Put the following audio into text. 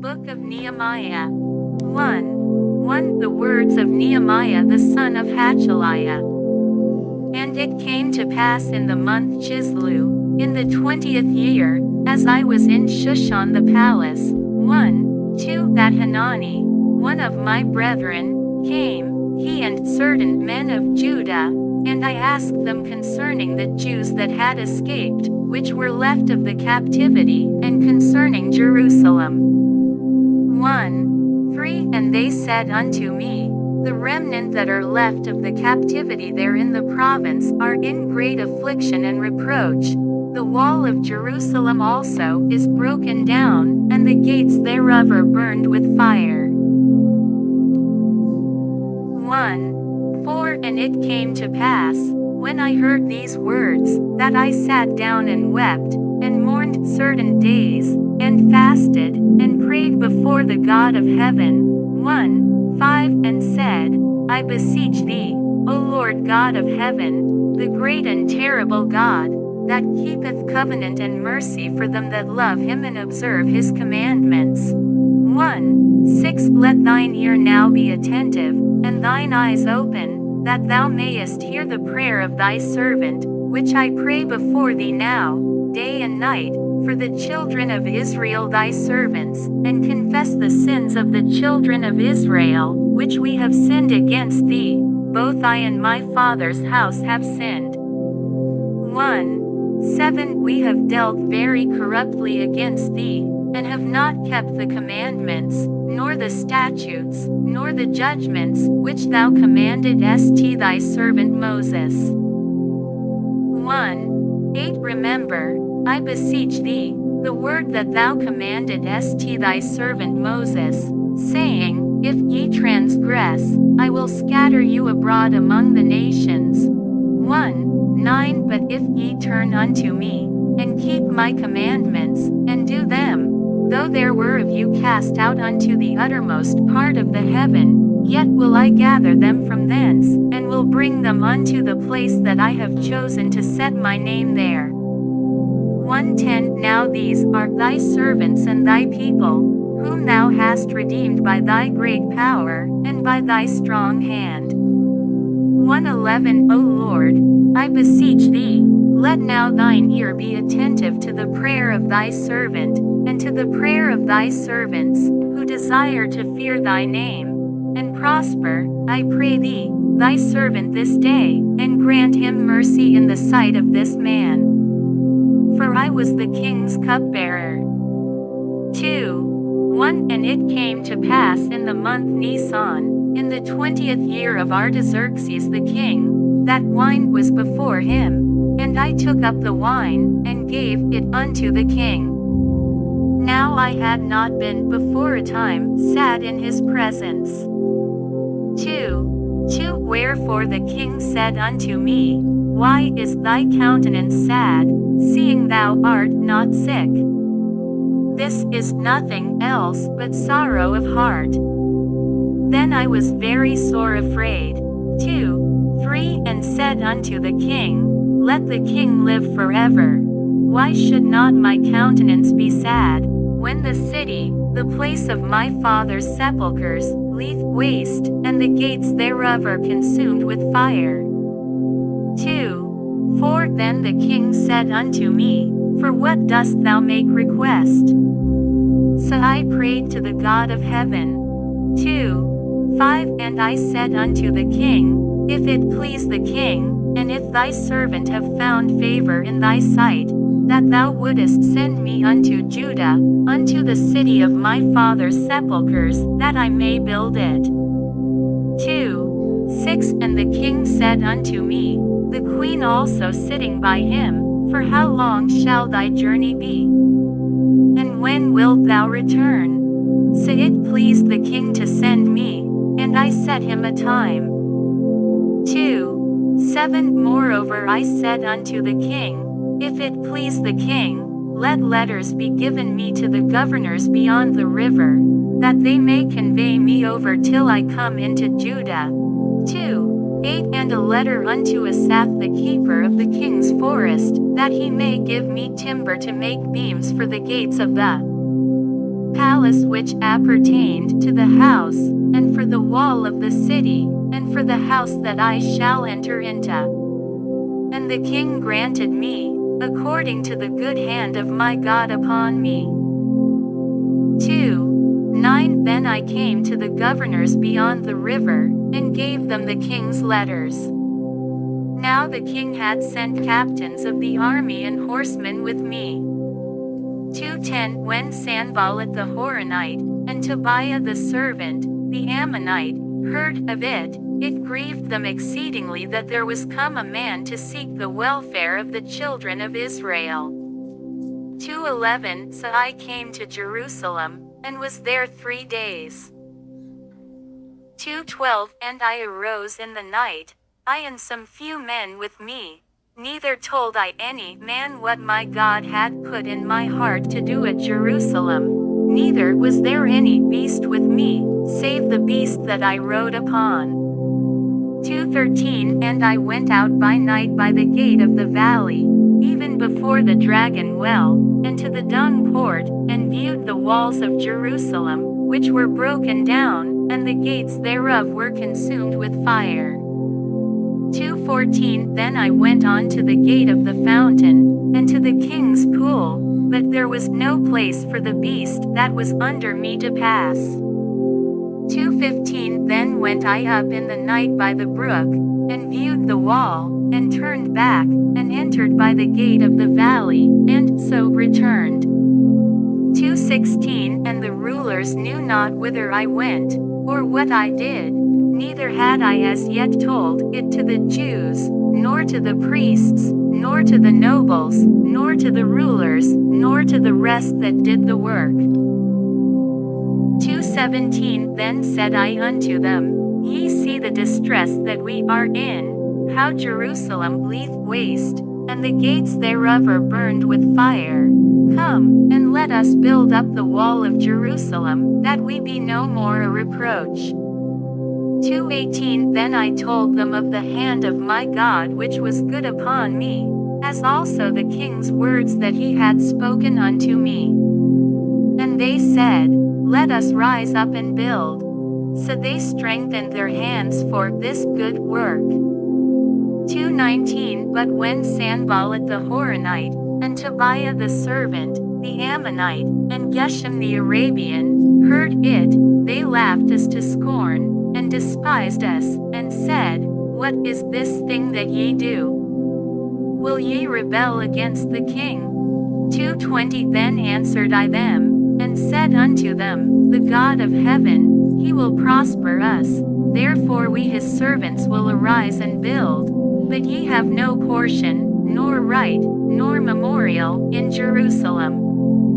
Book of Nehemiah. 1. The words of Nehemiah the son of Hachaliah. And it came to pass in the month Chislew, in the 20th year, as I was in Shushan the palace, 2 that Hanani, one of my brethren, came, he and certain men of Judah, and I asked them concerning the Jews that had escaped, which were left of the captivity, and concerning Jerusalem. 3 And they said unto me, the remnant that are left of the captivity there in the province are in great affliction and reproach. The wall of Jerusalem also is broken down, and the gates thereof are burned with fire. 4 And it came to pass, when I heard these words, that I sat down and wept, and mourned certain days, and fasted, and prayed before the God of heaven. 5 And said, I beseech thee, O Lord God of heaven, the great and terrible God, that keepeth covenant and mercy for them that love him and observe his commandments. 6 Let thine ear now be attentive, and thine eyes open, that thou mayest hear the prayer of thy servant, which I pray before thee now, day and night, for the children of Israel thy servants, and confess the sins of the children of Israel, which we have sinned against thee, both I and my father's house have sinned. 7 We have dealt very corruptly against thee, and have not kept the commandments, nor the statutes, nor the judgments, which thou commandedst thy servant Moses. 8 Remember, I beseech thee, the word that thou commandedst thy servant Moses, saying, If ye transgress, I will scatter you abroad among the nations. 9 But if ye turn unto me, and keep my commandments, and do them, though there were of you cast out unto the uttermost part of the heaven, yet will I gather them from thence, and will bring them unto the place that I have chosen to set my name there. 1:10 Now these are thy servants and thy people, whom thou hast redeemed by thy great power, and by thy strong hand. 1:11 O Lord, I beseech thee, let now thine ear be attentive to the prayer of thy servant, and to the prayer of thy servants, who desire to fear thy name, and prosper, I pray thee, thy servant this day, and grant him mercy in the sight of this man. For I was the king's cupbearer. 1 And it came to pass in the month Nisan, in the 20th year of Artaxerxes the king, that wine was before him, and I took up the wine, and gave it unto the king. Now I had not been before a time sad in his presence. 2 Wherefore the king said unto me, Why is thy countenance sad, seeing thou art not sick? This is nothing else but sorrow of heart. Then I was very sore afraid. 3 And said unto the king, Let the king live forever. Why should not my countenance be sad, when the city, the place of my father's sepulchres, lieth waste, and the gates thereof are consumed with fire? 4 Then the king said unto me, For what dost thou make request? So I prayed to the God of heaven. 5 And I said unto the king, If it please the king, and if thy servant have found favor in thy sight, that thou wouldest send me unto Judah, unto the city of my father's sepulchres, that I may build it. 6 And the king said unto me, the queen also sitting by him, For how long shall thy journey be? And when wilt thou return? So it pleased the king to send me, and I set him a time. 7 Moreover I said unto the king, If it please the king, let letters be given me to the governors beyond the river, that they may convey me over till I come into Judah. 8 And a letter unto Asaph the keeper of the king's forest, that he may give me timber to make beams for the gates of the palace which appertained to the house, and for the wall of the city, and for the house that I shall enter into. And the king granted me, according to the good hand of my God upon me. 2:9 Then I came to the governors beyond the river, and gave them the king's letters. Now the king had sent captains of the army and horsemen with me. 2:10 When Sanballat the Horonite, and Tobiah the servant, the Ammonite, heard of it, it grieved them exceedingly that there was come a man to seek the welfare of the children of Israel. 2:11 So I came to Jerusalem, and was there 3 days. 2:12 And I arose in the night, I and some few men with me, neither told I any man what my God had put in my heart to do at Jerusalem, neither was there any beast with me, save the beast that I rode upon. 2:13 And I went out by night by the gate of the valley, even before the dragon well, and to the dung port, and viewed the walls of Jerusalem, which were broken down, and the gates thereof were consumed with fire. 2:14 Then I went on to the gate of the fountain, and to the king's pool, but there was no place for the beast that was under me to pass. 2:15 Then went I up in the night by the brook, and viewed the wall, and turned back, and entered by the gate of the valley, and so returned. 2:16 And the rulers knew not whither I went, or what I did, neither had I as yet told it to the Jews, nor to the priests, nor to the nobles, nor to the rulers, nor to the rest that did the work. 2:17 Then said I unto them, Ye see the distress that we are in, how Jerusalem lieth waste, and the gates thereof are burned with fire. Come, and let us build up the wall of Jerusalem, that we be no more a reproach. 2:18 Then I told them of the hand of my God which was good upon me, as also the king's words that he had spoken unto me. And they said, Let us rise up and build. So they strengthened their hands for this good work. 2:19 But when Sanballat the Horonite, and Tobiah the servant, the Ammonite, and Geshem the Arabian, heard it, they laughed us to scorn, and despised us, and said, What is this thing that ye do? Will ye rebel against the king? 2:20 Then answered I them, and said unto them, The God of heaven, he will prosper us, therefore we his servants will arise and build, but ye have no portion, nor right, nor memorial, in Jerusalem.